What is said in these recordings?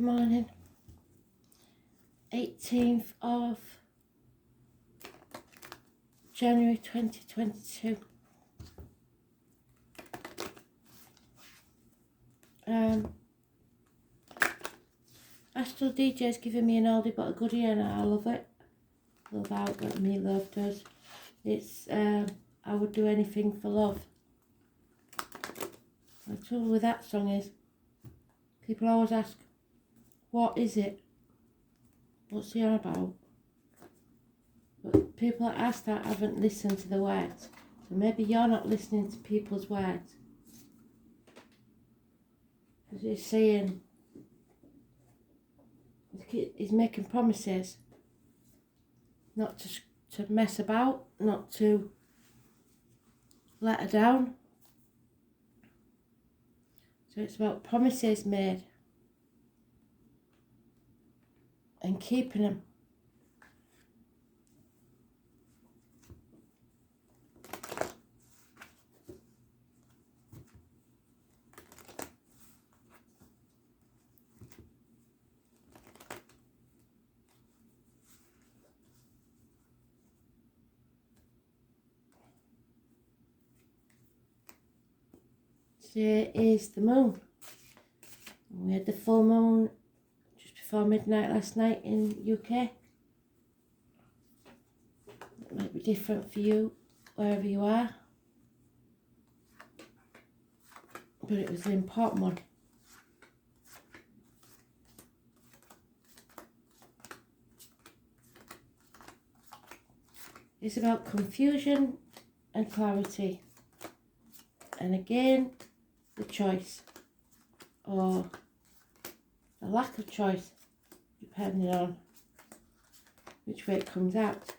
Morning, 18th of January 2022. Astro DJ's giving me an oldie but a goodie and I love it. Love out what me love does. It's I would do anything for love. The trouble with that song is people always ask, what is it? What's he on about? But people that ask that haven't listened to the words. So maybe you're not listening to people's words. Because he's saying, he's making promises not to mess about, not to let her down. So it's about promises made and keeping them. Today is the moon. We had the full moon just before midnight last night in UK. It might be different for you wherever you are, but it was an important one. It's about confusion and clarity, and again the choice or the lack of choice, depending on which way it comes out.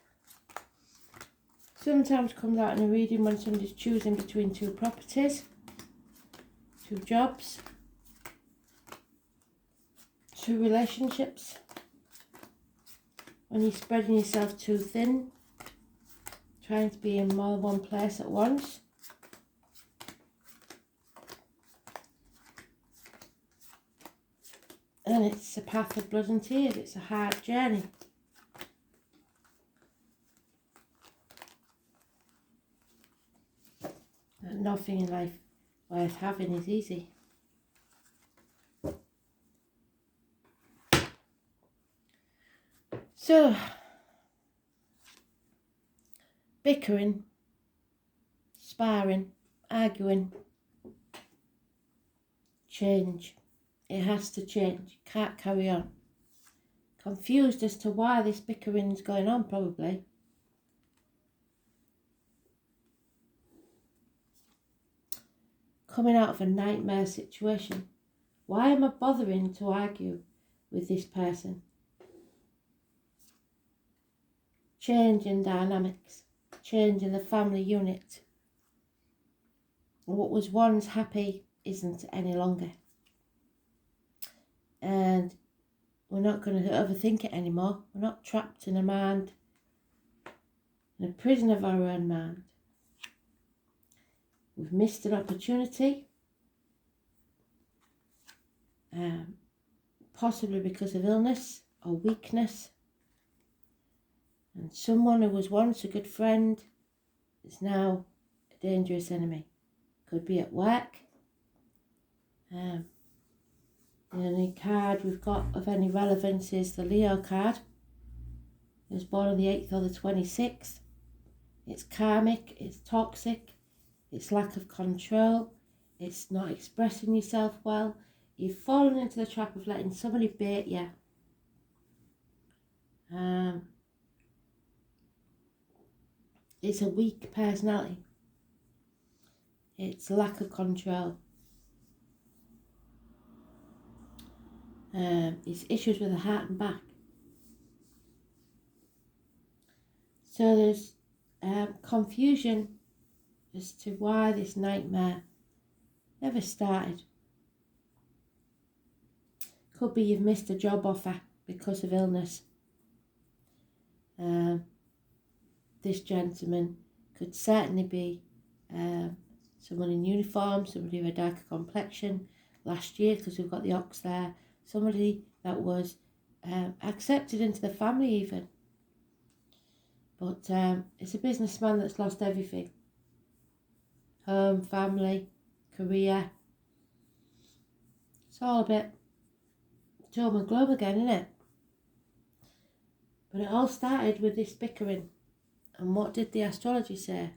Sometimes comes out in a reading when somebody's choosing between two properties, two jobs, two relationships. When you're spreading yourself too thin, trying to be in more than one place at once. And it's a path of blood and tears, it's a hard journey. And nothing in life worth having is easy. So, bickering, sparring, arguing, change. It has to change. Can't carry on. Confused as to why this bickering is going on, probably. Coming out of a nightmare situation. Why am I bothering to argue with this person? Change in dynamics. Change in the family unit. What was once happy isn't any longer. And we're not going to overthink it anymore. We're not trapped in a mind, in a prison of our own mind. We've missed an opportunity, possibly because of illness or weakness. And someone who was once a good friend is now a dangerous enemy. Could be at work. The only card we've got of any relevance is the Leo card. It was born on the 8th or the 26th. It's karmic, it's toxic, it's lack of control, it's not expressing yourself well. You've fallen into the trap of letting somebody bait you. It's a weak personality. It's lack of control. It's issues with the heart and back. So there's confusion as to why this nightmare never started. Could be you've missed a job offer because of illness. This gentleman could certainly be someone in uniform, somebody with a darker complexion last year, because we've got the ox there. Somebody that was accepted into the family even. But it's a businessman that's lost everything. Home, family, career. It's all a bit doom and gloom again, isn't it? But it all started with this bickering. And what did the astrology say?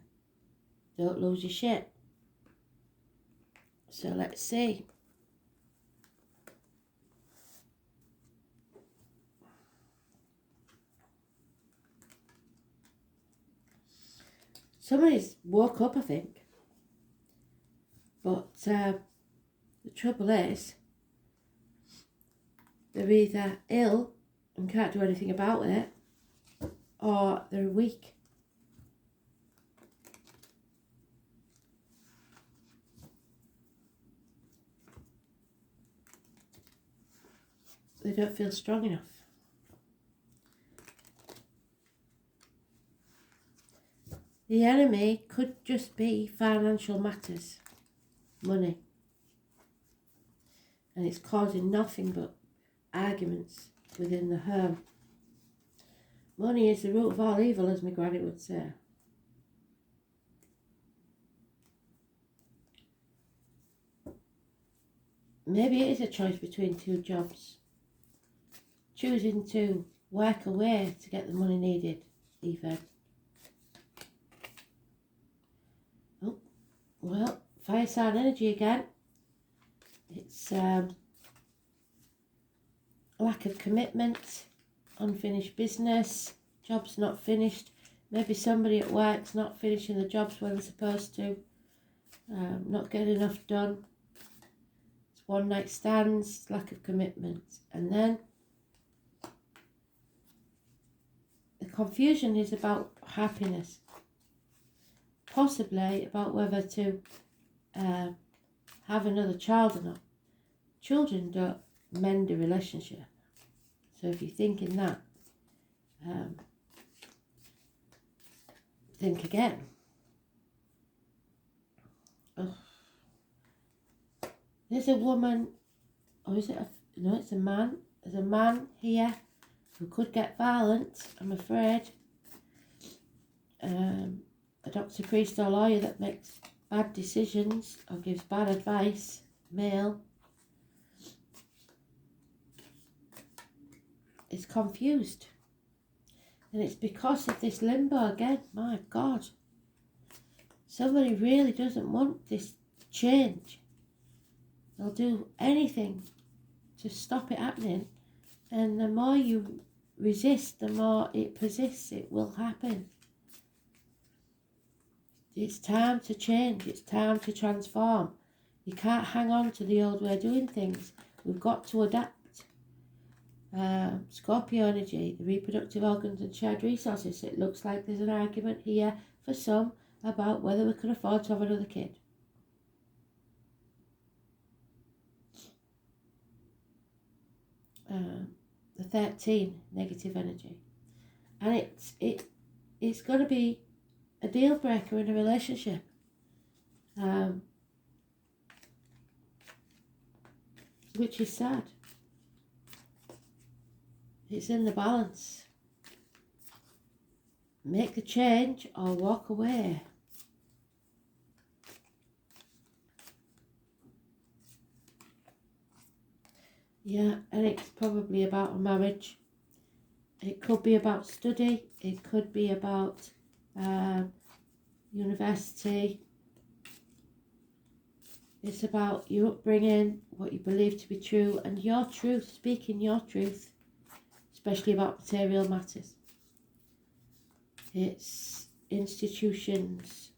Don't lose your shit. So let's see. Somebody's woke up, I think. But the trouble is, they're either ill and can't do anything about it, or they're weak. They don't feel strong enough. The enemy could just be financial matters, money. And it's causing nothing but arguments within the home. Money is the root of all evil, as my granny would say. Maybe it is a choice between two jobs. Choosing to work away to get the money needed, even. Oh, well, fire sign energy again. It's lack of commitment, unfinished business, job's not finished. Maybe somebody at work's not finishing the jobs where they're supposed to, not getting enough done. It's one night stands, lack of commitment. And then the confusion is about happiness, possibly about whether to have another child or not. Children don't mend a relationship. So if you're thinking that, think again. Oh. There's a woman, or is it no, it's a man. There's a man here who could get violent, I'm afraid. A doctor, priest or lawyer that makes bad decisions or gives bad advice, male. Is confused. And it's because of this limbo again. My God. Somebody really doesn't want this change. They'll do anything to stop it happening. And the more you resist, the more it persists. It will happen. It's time to change. It's time to transform. You can't hang on to the old way of doing things. We've got to adapt. Scorpio energy, the reproductive organs and shared resources. It looks like there's an argument here for some about whether we can afford to have another kid. The 13, negative energy. And it's going to be a deal breaker in a relationship. Which is sad. It's in the balance. Make the change or walk away. Yeah, and it's probably about a marriage. It could be about study. It could be about university. It's about your upbringing, what you believe to be true, and your truth, speaking your truth. Especially about material matters. It's institutions.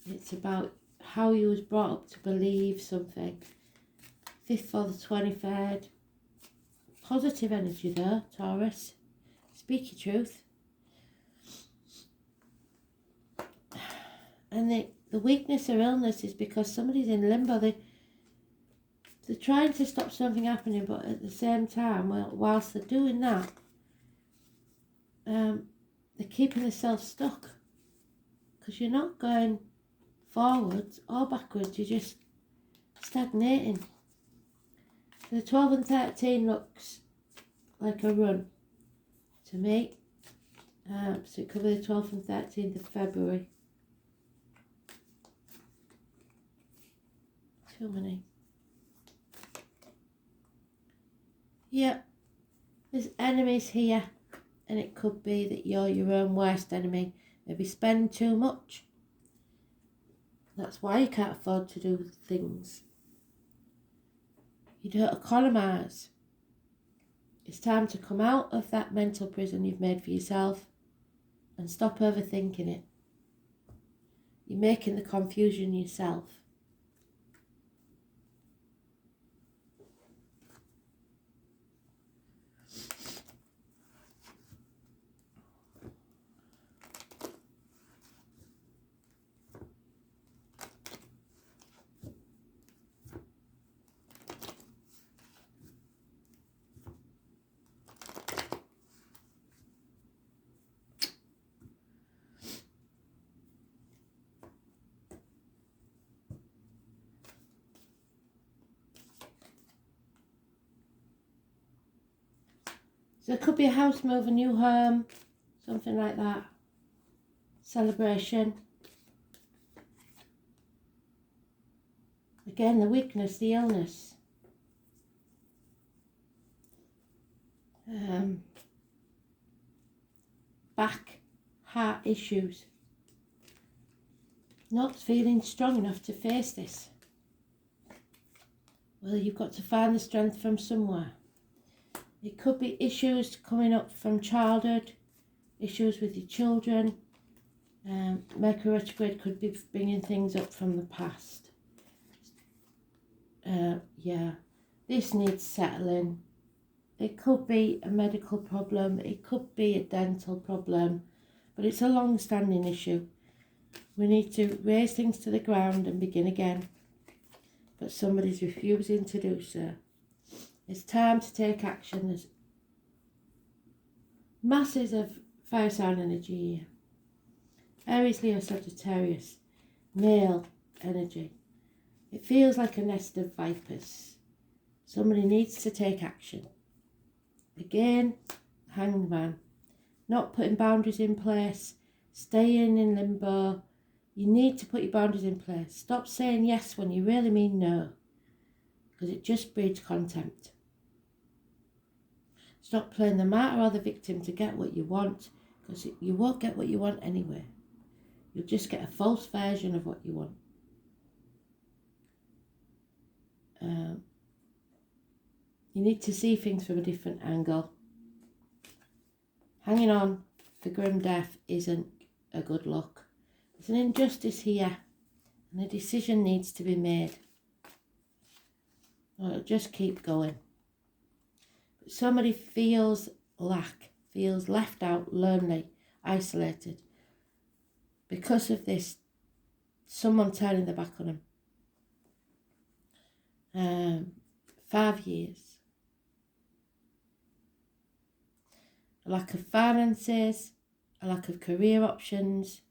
It's about how you was brought up to believe something. 5th or the 23rd. Positive energy though, Taurus. Speak your truth. And the weakness or illness is because somebody's in limbo. They're trying to stop something happening, but at the same time, whilst they're doing that, they're keeping themselves stuck. Because you're not going forwards or backwards, you're just stagnating. The 12 and 13 looks like a run to me. So it could be the 12th and 13th of February. Too many. Yeah, there's enemies here, and it could be that you're your own worst enemy. Maybe spend too much. That's why you can't afford to do things. You don't economise. It's time to come out of that mental prison you've made for yourself and stop overthinking it. You're making the confusion yourself. So it could be a house move, a new home, something like that. Celebration. Again, the weakness, the illness. Back, heart issues. Not feeling strong enough to face this. Well, you've got to find the strength from somewhere. It could be issues coming up from childhood, issues with your children. Mercury retrograde could be bringing things up from the past. Yeah, this needs settling. It could be a medical problem, it could be a dental problem, but it's a long-standing issue. We need to raise things to the ground and begin again, but somebody's refusing to do so. It's time to take action. There's masses of fire sign energy here. Aries, Leo, Sagittarius, male energy. It feels like a nest of vipers. Somebody needs to take action. Again, Hanged Man. Not putting boundaries in place, staying in limbo. You need to put your boundaries in place. Stop saying yes when you really mean no, because it just breeds contempt. Stop playing the martyr or the victim to get what you want, because you won't get what you want anyway. You'll just get a false version of what you want. You need to see things from a different angle. Hanging on for grim death isn't a good look. There's an injustice here, and a decision needs to be made. Or it'll just keep going. But somebody feels lack, feels left out, lonely, isolated. Because of this, someone turning their back on them. 5 years. A lack of finances, a lack of career options.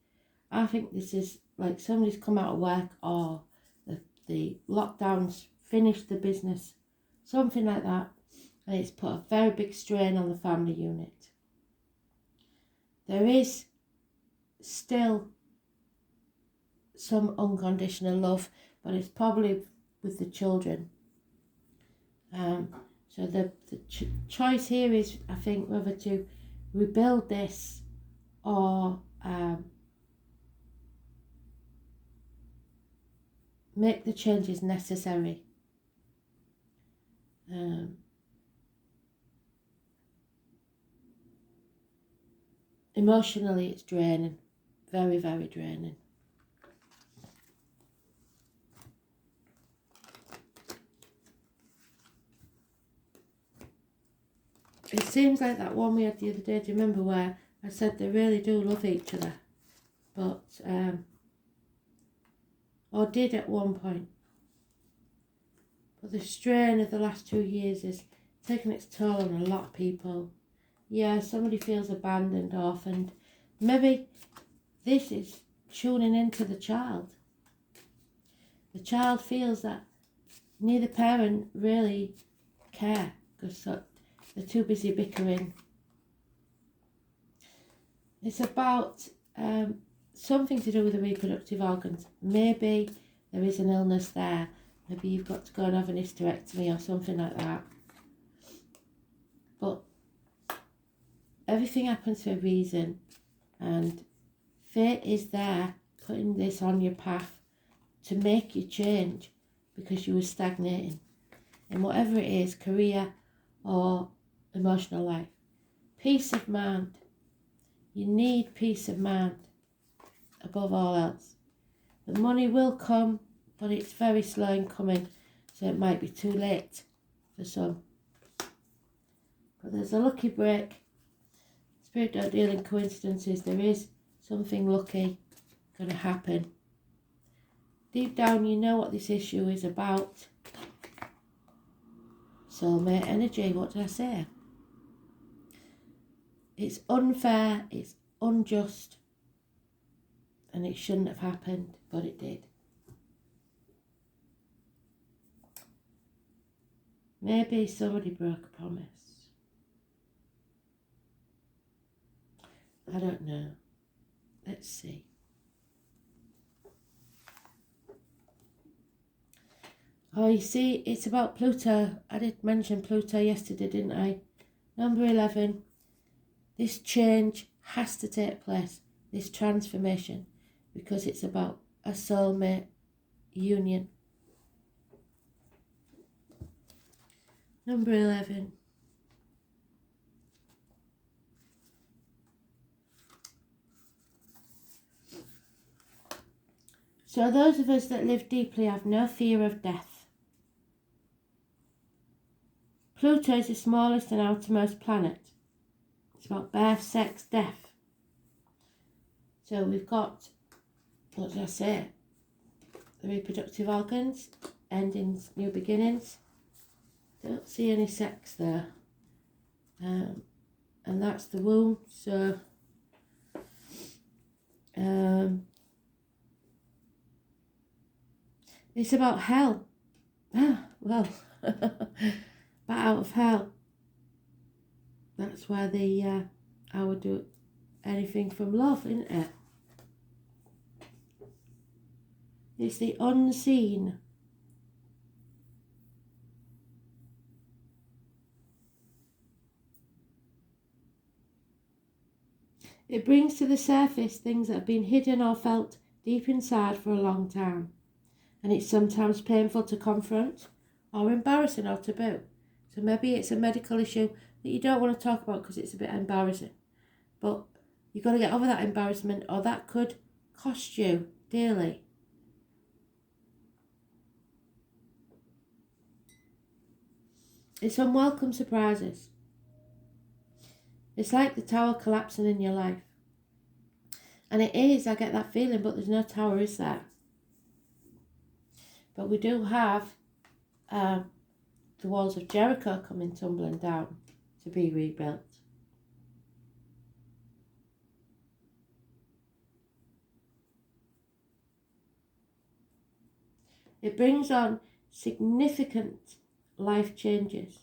I think this is like somebody's come out of work, or the lockdowns finished the business, something like that, and it's put a very big strain on the family unit. There is still some unconditional love, but it's probably with the children. So the choice here is, I think, whether to rebuild this or make the changes necessary. Emotionally, it's draining, very, very draining. It seems like that one we had the other day, do you remember, where I said they really do love each other, but, or did at one point. But the strain of the last 2 years is taking its toll on a lot of people. Yeah, somebody feels abandoned, orphaned. Maybe this is tuning into the child. The child feels that neither parent really care because they're too busy bickering. It's about something to do with the reproductive organs. Maybe there is an illness there. Maybe you've got to go and have an hysterectomy or something like that. But everything happens for a reason, and fate is there putting this on your path to make you change because you were stagnating in whatever it is, career or emotional life. Peace of mind. You need peace of mind above all else. The money will come, but it's very slow in coming, so it might be too late for some. But there's a lucky break. Spirit don't deal in coincidences. There is something lucky going to happen. Deep down, you know what this issue is about. Soulmate energy, what did I say? It's unfair, it's unjust, and it shouldn't have happened, but it did. Maybe somebody broke a promise. I don't know. Let's see. Oh, you see, it's about Pluto. I did mention Pluto yesterday, didn't I? Number 11. This change has to take place, this transformation, because it's about a soulmate union. Number 11. So those of us that live deeply have no fear of death. Pluto is the smallest and outermost planet. It's about birth, sex, death. So we've got, what did I say? The reproductive organs, endings, new beginnings. Don't see any sex there. And that's the womb. So it's about hell. Well, but out of hell. That's where I would do anything from love, isn't it? It's the unseen. It brings to the surface things that have been hidden or felt deep inside for a long time. And it's sometimes painful to confront or embarrassing or taboo. So maybe it's a medical issue that you don't want to talk about because it's a bit embarrassing. But you've got to get over that embarrassment, or that could cost you dearly. It's unwelcome surprises. It's like the tower collapsing in your life. And it is, I get that feeling, but there's no tower, is there? But we do have the walls of Jericho coming tumbling down to be rebuilt. It brings on significant life changes.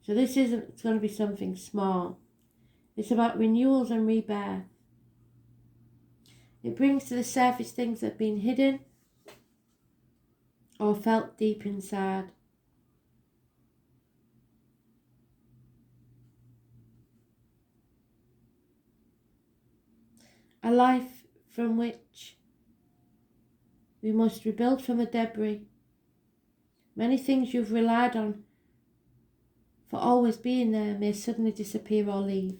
So this isn't going to be something small. It's about renewals and rebirth. It brings to the surface things that have been hidden or felt deep inside. A life from which we must rebuild from the debris. Many things you've relied on for always being there may suddenly disappear or leave.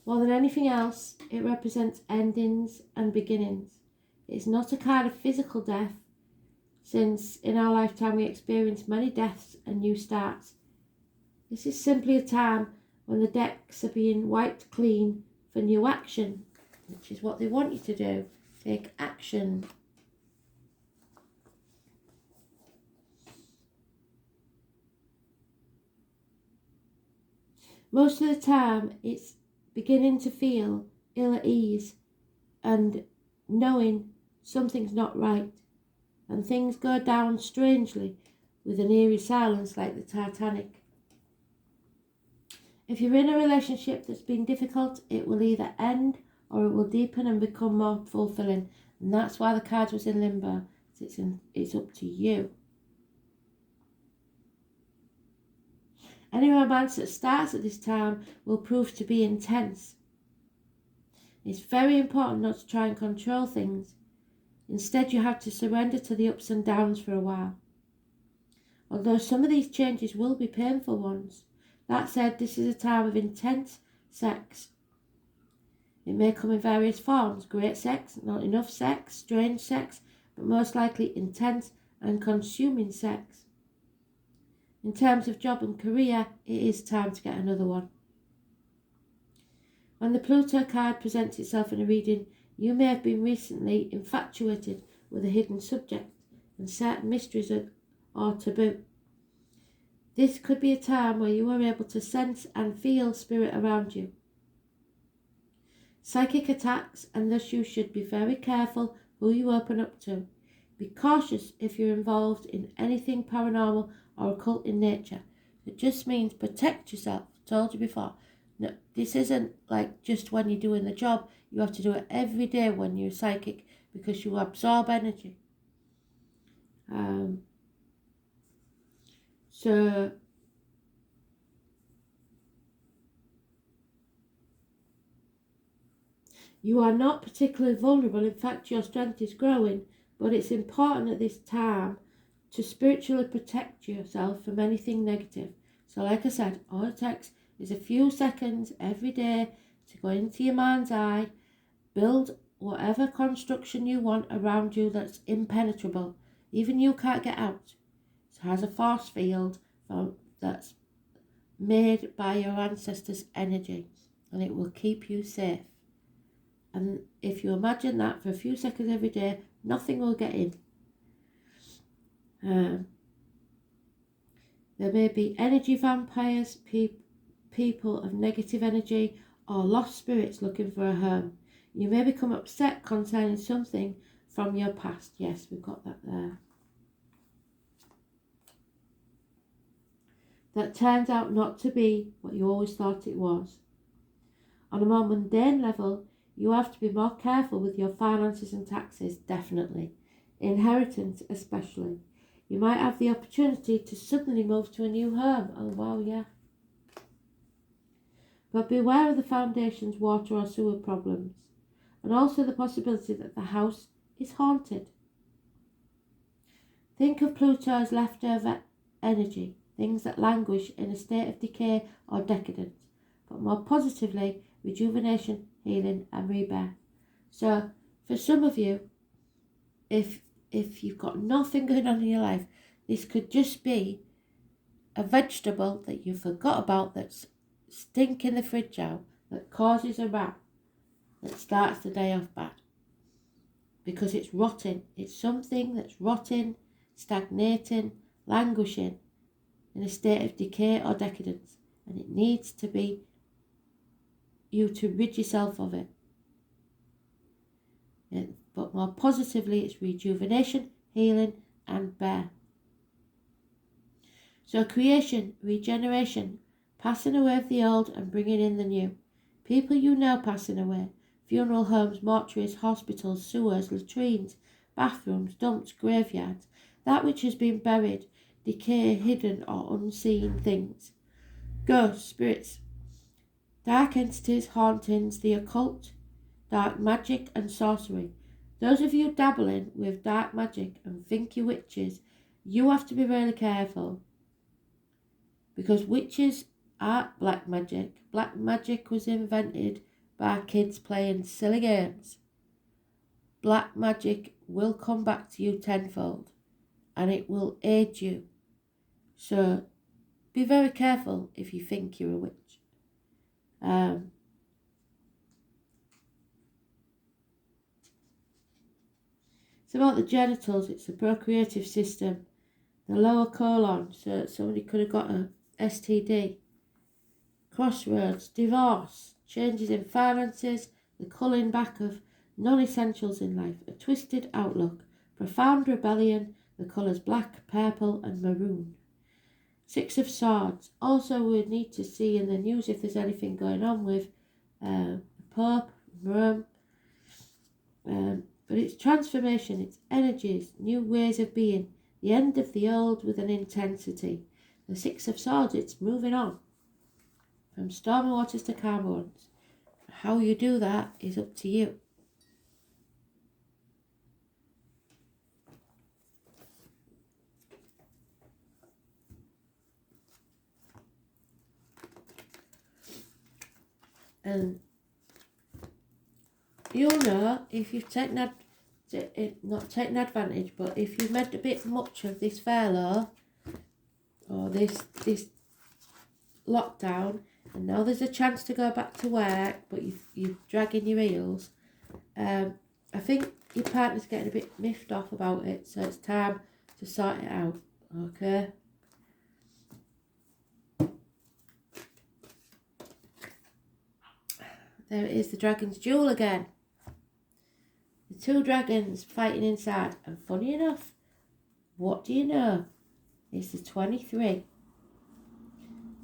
More than anything else, it represents endings and beginnings. It's not a kind of physical death, since in our lifetime we experience many deaths and new starts. This is simply a time when the decks are being wiped clean for new action, which is what they want you to do. Take action. Most of the time, it's beginning to feel ill at ease and knowing something's not right. and things go down strangely with an eerie silence like the Titanic. If you're in a relationship that's been difficult, it will either end or it will deepen and become more fulfilling. And that's why the card was in limbo. It's up to you. Any romance that starts at this time will prove to be intense. It's very important not to try and control things. Instead, you have to surrender to the ups and downs for a while. Although some of these changes will be painful ones. That said, this is a time of intense sex. It may come in various forms: great sex, not enough sex, strange sex, but most likely intense and consuming sex. In terms of job and career, it is time to get another one. When the Pluto card presents itself in a reading, you may have been recently infatuated with a hidden subject and certain mysteries or taboo. This could be a time where you are able to sense and feel spirit around you. Psychic attacks, and thus you should be very careful who you open up to. Be cautious if you're involved in anything paranormal or occult in nature. It just means protect yourself. I told you before. No, this isn't like just when you're doing the job. You have to do it every day when you're psychic because you absorb energy. So you are not particularly vulnerable. In fact, your strength is growing, but it's important at this time to spiritually protect yourself from anything negative. So like I said, all it takes is a few seconds every day to go into your mind's eye, build whatever construction you want around you that's impenetrable. Even you can't get out. It has a force field that's made by your ancestors' energy, and it will keep you safe. And if you imagine that for a few seconds every day, nothing will get in. There may be energy vampires, people of negative energy, or lost spirits looking for a home. You may become upset concerning something from your past. Yes, we've got that there. That turns out not to be what you always thought it was. On a more mundane level, you have to be more careful with your finances and taxes, definitely. Inheritance especially. You might have the opportunity to suddenly move to a new home. Oh wow, yeah. But beware of the foundation's water or sewer problems, and also the possibility that the house is haunted. Think of Pluto as leftover energy, things that languish in a state of decay or decadence, but more positively, rejuvenation, healing and rebirth. So for some of you, if you've got nothing going on in your life, this could just be a vegetable that you forgot about that's stinking the fridge out, that causes a rat, that starts the day off bad. Because it's rotting. It's something that's rotting, stagnating, languishing in a state of decay or decadence. And it needs to be you to rid yourself of it. But more positively, it's rejuvenation, healing and birth. So creation, regeneration, passing away of the old and bringing in the new. People you know passing away. Funeral homes, mortuaries, hospitals, sewers, latrines, bathrooms, dumps, graveyards. That which has been buried, decay, hidden or unseen things. Ghosts, spirits, dark entities, hauntings, the occult, dark magic and sorcery. Those of you dabbling with dark magic and think you're witches, you have to be really careful. Because witches aren't black magic. Black magic was invented by kids playing silly games. Black magic will come back to you tenfold and it will aid you. So be very careful if you think you're a witch. It's about the genitals, it's the procreative system, the lower colon, so somebody could have got a STD. Crossroads, divorce, changes in finances, the culling back of non-essentials in life, a twisted outlook, profound rebellion, the colours black, purple and maroon. 6 of Swords. Also, we need to see in the news if there's anything going on with the Pope, Rome. But it's transformation, it's energies, new ways of being, the end of the old with an intensity. The 6 of Swords, it's moving on from stormy waters to calm ones. How you do that is up to you. And you'll know if you've taken not taken advantage, but if you've made a bit much of this furlough or this lockdown, and now there's a chance to go back to work, but you're dragging your heels. I think your partner's getting a bit miffed off about it, so it's time to sort it out. Okay. There it is, the Dragon's Duel again. The 2 dragons fighting inside. And funny enough, what do you know? It's the 23.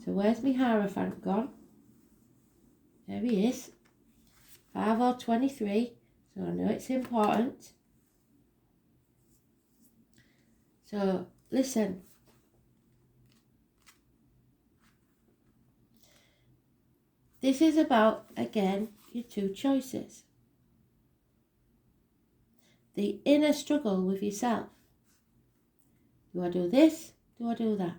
So where's my Hierophant gone? There he is. 5 or 23. So I know it's important. So listen. This is about, again, your 2 choices. The inner struggle with yourself. Do I do this? Do I do that?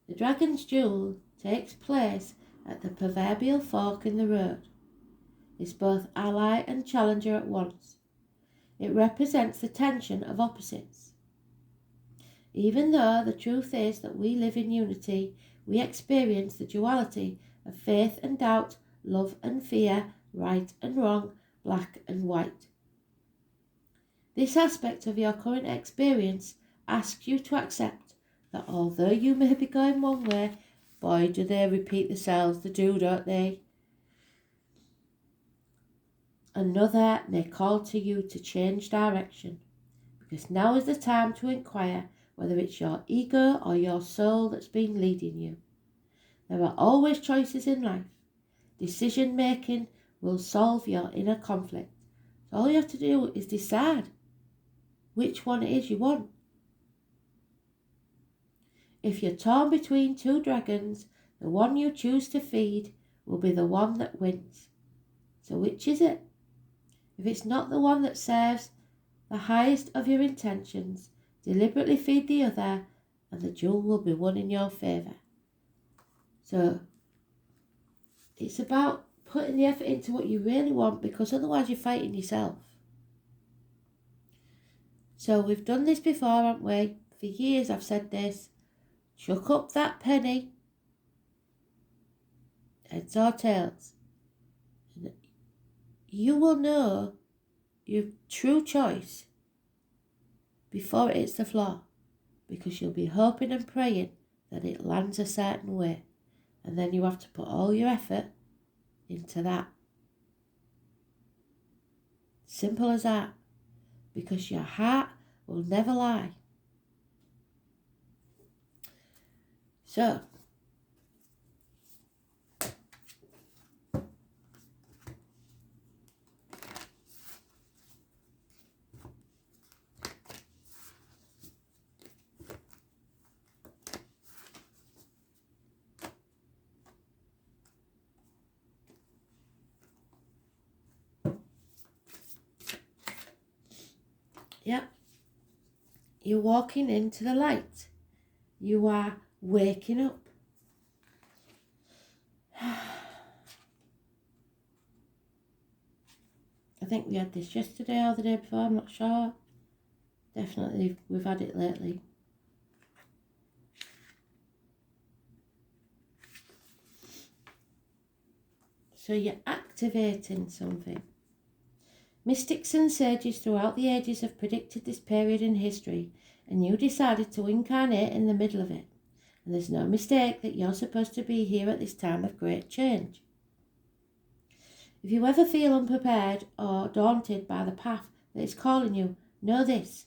The Dragon's Duel takes place at the proverbial fork in the road. It's both ally and challenger at once. It represents the tension of opposites. Even though the truth is that we live in unity, we experience the duality of faith and doubt, love and fear, right and wrong, black and white. This aspect of your current experience asks you to accept that although you may be going one way, boy do they repeat themselves, they do, don't they? Another may call to you to change direction, because now is the time to inquire whether it's your ego or your soul that's been leading you. There are always choices in life. Decision making will solve your inner conflict. So all you have to do is decide which one it is you want. If you're torn between 2 dragons, the one you choose to feed will be the one that wins. So which is it? If it's not the one that serves the highest of your intentions, deliberately feed the other and the duel will be won in your favour. So it's about putting the effort into what you really want, because otherwise you're fighting yourself. So we've done this before, haven't we? For years I've said this. Chuck up that penny. Heads or tails. And you will know your true choice before it hits the floor, because you'll be hoping and praying that it lands a certain way. And then you have to put all your effort into that. Simple as that. Because your heart will never lie. So, yeah, you're walking into the light. You are waking up. I think we had this yesterday or the day before, I'm not sure. Definitely we've had it lately. So you're activating something. Mystics and sages throughout the ages have predicted this period in history, and you decided to incarnate in the middle of it. And there's no mistake that you're supposed to be here at this time of great change. If you ever feel unprepared or daunted by the path that is calling you, know this: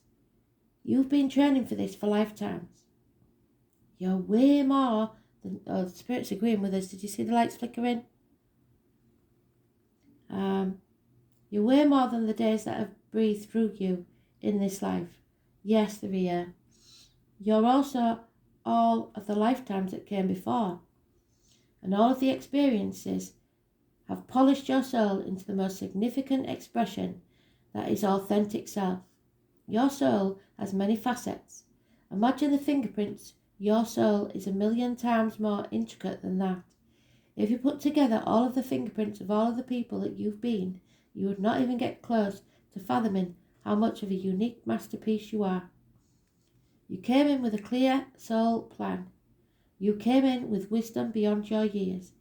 You've been training for this for lifetimes. You're way more than... Oh, the Spirit's agreeing with us. Did you see the lights flickering? You're way more than the days that have breathed through you in this life. Yes, they're here. You're also all of the lifetimes that came before. And all of the experiences have polished your soul into the most significant expression that is authentic self. Your soul has many facets. Imagine the fingerprints. Your soul is 1,000,000 times more intricate than that. If you put together all of the fingerprints of all of the people that you've been, you would not even get close to fathoming how much of a unique masterpiece you are. You came in with a clear soul plan. You came in with wisdom beyond your years.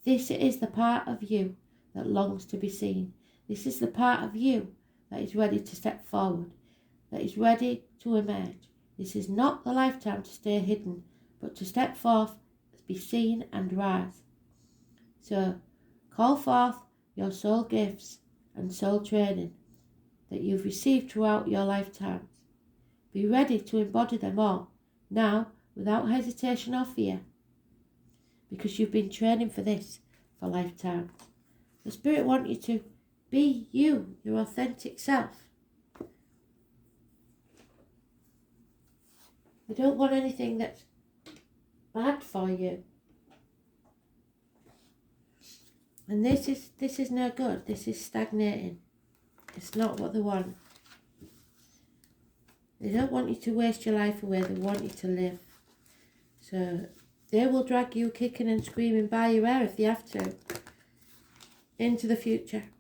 This is the part of you that longs to be seen. This is the part of you that is ready to step forward, that is ready to emerge. This is not the lifetime to stay hidden, but to step forth, be seen and rise. So, call forth your soul gifts and soul training that you've received throughout your lifetimes. Be ready to embody them all, now, without hesitation or fear, because you've been training for this for lifetimes. The Spirit wants you to be you, your authentic self. They don't want anything that's bad for you. And this is no good. This is stagnating. It's not what they want. They don't want you to waste your life away. They want you to live. So they will drag you kicking and screaming by your hair if they have to into the future.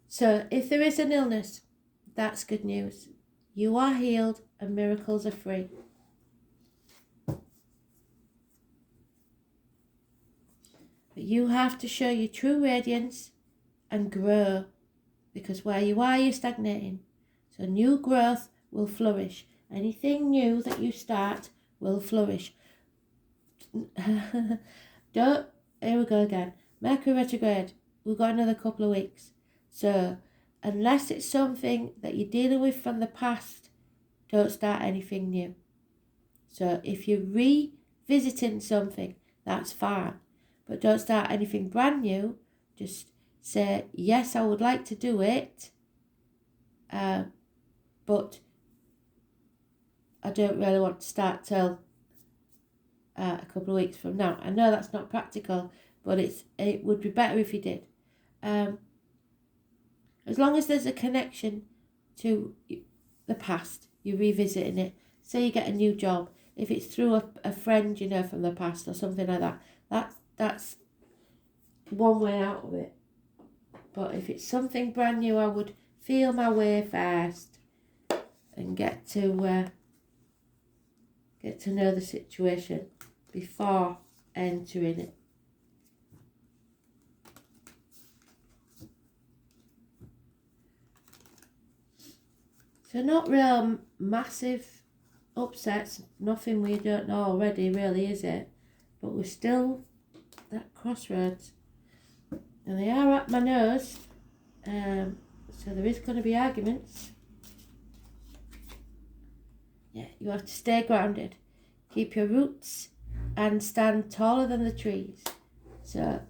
So if there is an illness, that's good news. You are healed and miracles are free. But you have to show your true radiance and grow, because where you are, you're stagnating. So new growth will flourish. Anything new that you start will flourish. Here we go again. Mercury retrograde. We've got another couple of weeks. So unless it's something that you're dealing with from the past, don't start anything new. So if you're revisiting something, that's fine. But don't start anything brand new. Just say, yes, I would like to do it, but I don't really want to start till a couple of weeks from now. I know that's not practical, but it would be better if you did. As long as there's a connection to the past, you're revisiting it. Say you get a new job. If it's through a friend, you know, from the past or something like that, that's one way out of it. But if it's something brand new, I would feel my way first and get to know the situation before entering it. So not real massive upsets, nothing we don't know already really, is it? But we're still at crossroads. And they are at my nose, so there is going to be arguments. Yeah, you have to stay grounded. Keep your roots and stand taller than the trees. So,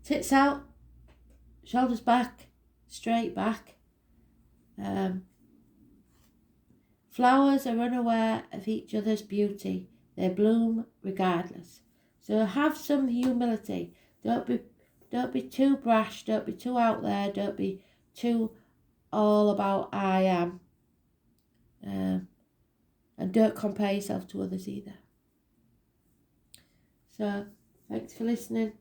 tits out, shoulders back, straight back. Flowers are unaware of each other's beauty. They bloom regardless. So have some humility. Don't be too brash. Don't be too out there. Don't be too all about I am. And don't compare yourself to others either. So, thanks for listening.